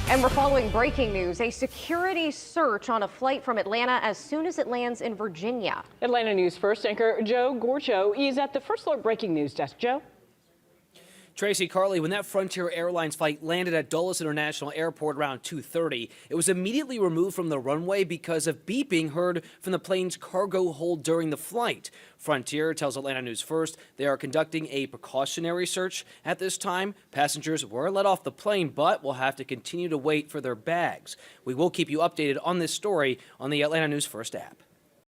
And we're following breaking news, a security search on a flight from Atlanta as soon as it lands in Virginia. Atlanta News First anchor Joe Gorcho is at the First Alert Breaking News desk. Joe? Tracy, Carly, when that Frontier Airlines flight landed at Dulles International Airport around 2:30, it was immediately removed from the runway because of beeping heard from the plane's cargo hold during the flight. Frontier tells Atlanta News First they are conducting a precautionary search at this time. Passengers were let off the plane, but will have to continue to wait for their bags. We will keep you updated on this story on the Atlanta News First app.